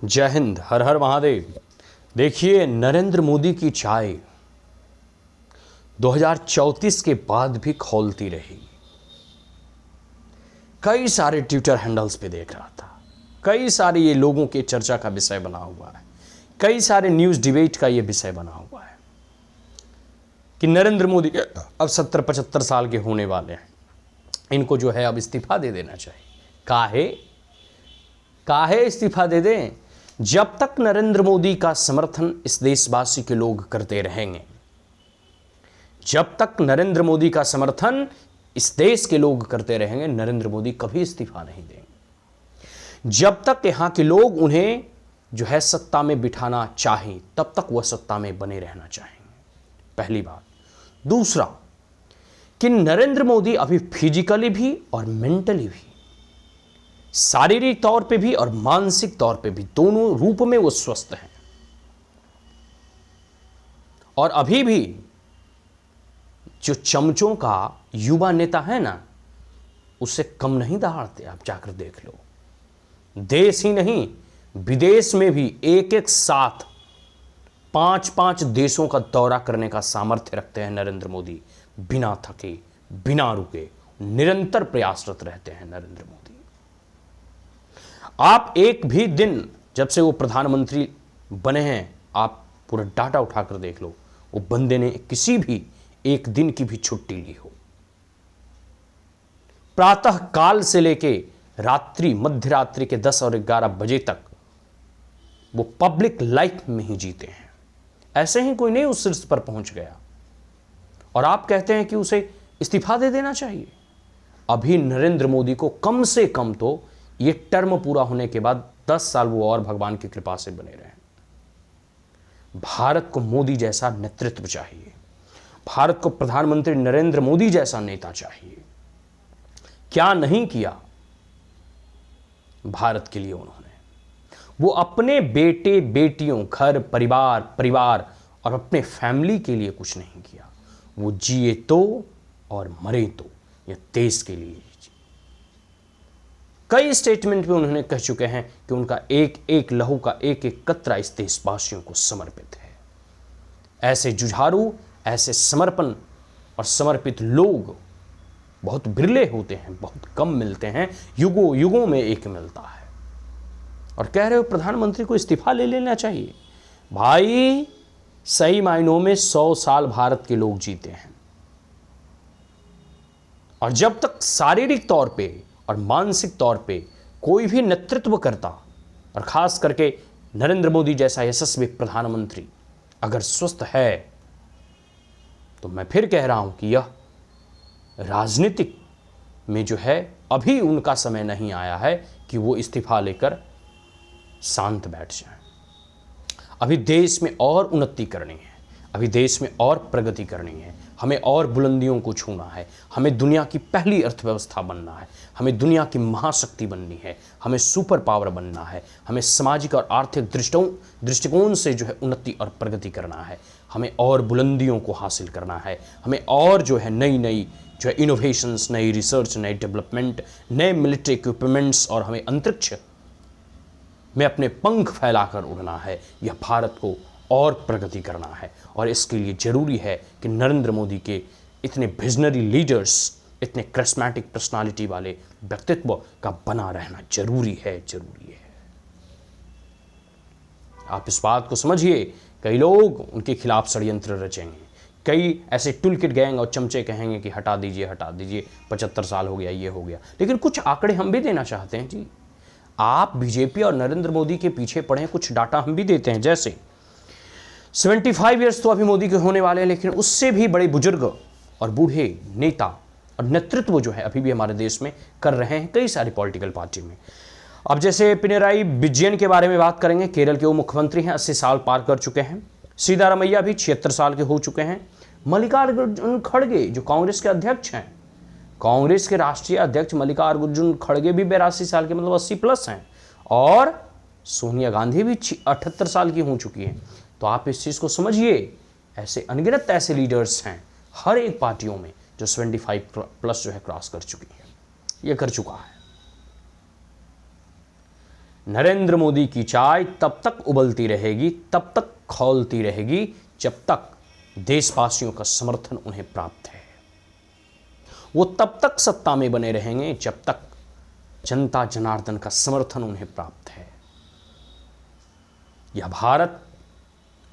जय हिंद, हर हर महादेव। देखिए, नरेंद्र मोदी की चाय 2034 के बाद भी खौलती रही। कई सारे ट्विटर हैंडल्स पे देख रहा था, कई सारे ये लोगों के चर्चा का विषय बना हुआ है, कई सारे न्यूज़ डिबेट का ये विषय बना हुआ है कि नरेंद्र मोदी अब 70-75 साल के होने वाले हैं, इनको जो है अब इस्तीफा दे देना चाहिए। काहे इस्तीफा दे दें? जब तक नरेंद्र मोदी का समर्थन इस देशवासी के लोग करते रहेंगे, जब तक नरेंद्र मोदी का समर्थन इस देश के लोग करते रहेंगे, नरेंद्र मोदी कभी इस्तीफा नहीं देंगे। जब तक यहां के लोग उन्हें जो है सत्ता में बिठाना चाहें, तब तक वह सत्ता में बने रहना चाहेंगे। पहली बात। दूसरा कि नरेंद्र मोदी अभी फिजिकली भी और मेंटली भी, शारीरिक तौर पे भी और मानसिक तौर पे भी, दोनों रूप में वो स्वस्थ हैं और अभी भी जो चमचों का युवा नेता है ना, उससे कम नहीं दहाड़ते। आप जाकर देख लो, देश ही नहीं विदेश में भी एक एक साथ 5-5 देशों का दौरा करने का सामर्थ्य रखते हैं नरेंद्र मोदी। बिना थके, बिना रुके, निरंतर प्रयासरत रहते हैं नरेंद्र मोदी। आप एक भी दिन जब से वो प्रधानमंत्री बने हैं, आप पूरा डाटा उठाकर देख लो, वो बंदे ने किसी भी एक दिन की भी छुट्टी ली हो। प्रातः काल से लेके रात्रि, मध्य रात्रि के 10 और 11 बजे तक वो पब्लिक लाइफ में ही जीते हैं। ऐसे ही कोई नहीं उस शीर्ष पर पहुंच गया और आप कहते हैं कि उसे इस्तीफा दे देना चाहिए। अभी नरेंद्र मोदी को कम से कम तो ये टर्म पूरा होने के बाद 10 साल वो और भगवान की कृपा से बने रहें। भारत को मोदी जैसा नेतृत्व चाहिए, भारत को प्रधानमंत्री नरेंद्र मोदी जैसा नेता चाहिए। क्या नहीं किया भारत के लिए उन्होंने? वो अपने बेटे बेटियों, घर परिवार और अपने फैमिली के लिए कुछ नहीं किया। वो जिए तो और मरे तो ये देश के लिए। कई स्टेटमेंट में उन्होंने कह चुके हैं कि उनका एक एक लहू का एक एक कतरा इस देशवासियों को समर्पित है। ऐसे जुझारू, ऐसे समर्पण और समर्पित लोग बहुत बिरले होते हैं, बहुत कम मिलते हैं, युगों युगों में एक मिलता है। और कह रहे हो प्रधानमंत्री को इस्तीफा ले लेना चाहिए। भाई, सही मायनों में 100 साल भारत के लोग जीते हैं और जब तक शारीरिक तौर पे और मानसिक तौर पे कोई भी नेतृत्व करता, और खास करके नरेंद्र मोदी जैसा यशस्वी प्रधानमंत्री अगर स्वस्थ है, तो मैं फिर कह रहा हूं कि यह राजनीतिक में जो है अभी उनका समय नहीं आया है कि वो इस्तीफा लेकर शांत बैठ जाएं। अभी देश में और उन्नति करनी है, अभी देश में और प्रगति करनी है, हमें और बुलंदियों को छूना है, हमें दुनिया की पहली अर्थव्यवस्था बनना है, हमें दुनिया की महाशक्ति बननी है, हमें सुपर पावर बनना है, हमें सामाजिक और आर्थिक दृष्टिकोण से जो है उन्नति और प्रगति करना है, हमें और बुलंदियों को हासिल करना है, हमें और जो है नई जो है इनोवेशंस, नई रिसर्च, नई डेवलपमेंट, नए मिलिट्री इक्विपमेंट्स, और हमें अंतरिक्ष में अपने पंख फैलाकर उड़ना है। यह भारत को और प्रगति करना है और इसके लिए जरूरी है कि नरेंद्र मोदी के इतने विजनरी लीडर्स, इतने करिस्मेटिक पर्सनालिटी वाले व्यक्तित्व का बना रहना जरूरी है। आप इस बात को समझिए, कई लोग उनके खिलाफ षड्यंत्र रचेंगे, कई ऐसे टूल किट गैंग और चमचे कहेंगे कि हटा दीजिए 75 साल हो गया, ये हो गया। लेकिन कुछ आंकड़े हम भी देना चाहते हैं जी। आप बीजेपी और नरेंद्र मोदी के पीछे पड़े, कुछ डाटा हम भी देते हैं। जैसे 75 ईयर्स तो अभी मोदी के होने वाले हैं, लेकिन उससे भी बड़े बुजुर्ग और बूढ़े नेता और नेतृत्व जो है अभी भी हमारे देश में कर रहे हैं कई सारी पॉलिटिकल पार्टी में। अब जैसे पिनराई विजयन के बारे में बात करेंगे, केरल के वो मुख्यमंत्री हैं, 80 साल पार कर चुके हैं। सिद्धारमैया भी 76 साल के हो चुके हैं। मल्लिकार्जुन खड़गे जो कांग्रेस के अध्यक्ष हैं, कांग्रेस के राष्ट्रीय अध्यक्ष मल्लिकार्जुन खड़गे भी 82 साल के, मतलब 80+ हैं। और सोनिया गांधी भी 78 साल की हो चुकी हैं। तो आप इस चीज़ को समझिए, ऐसे अनगिनत ऐसे लीडर्स हैं हर एक पार्टियों में जो 75+ जो है क्रॉस कर चुकी है, ये कर चुका है। नरेंद्र मोदी की चाय तब तक उबलती रहेगी, तब तक खौलती रहेगी, जब तक देशवासियों का समर्थन उन्हें प्राप्त है। वो तब तक सत्ता में बने रहेंगे जब तक जनता जनार्दन का समर्थन उन्हें प्राप्त है। यह भारत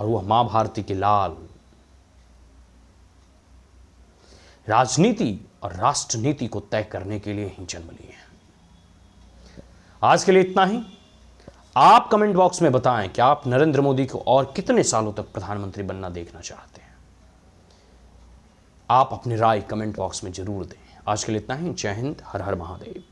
और वह मां भारती के लाल राजनीति और राष्ट्रनीति को तय करने के लिए ही जन्म लिए हैं। आज के लिए इतना ही। आप कमेंट बॉक्स में बताएं कि आप नरेंद्र मोदी को और कितने सालों तक प्रधानमंत्री बनना देखना चाहते हैं। आप अपनी राय कमेंट बॉक्स में जरूर दें। आज के लिए इतना ही। जय हिंद, हर हर महादेव।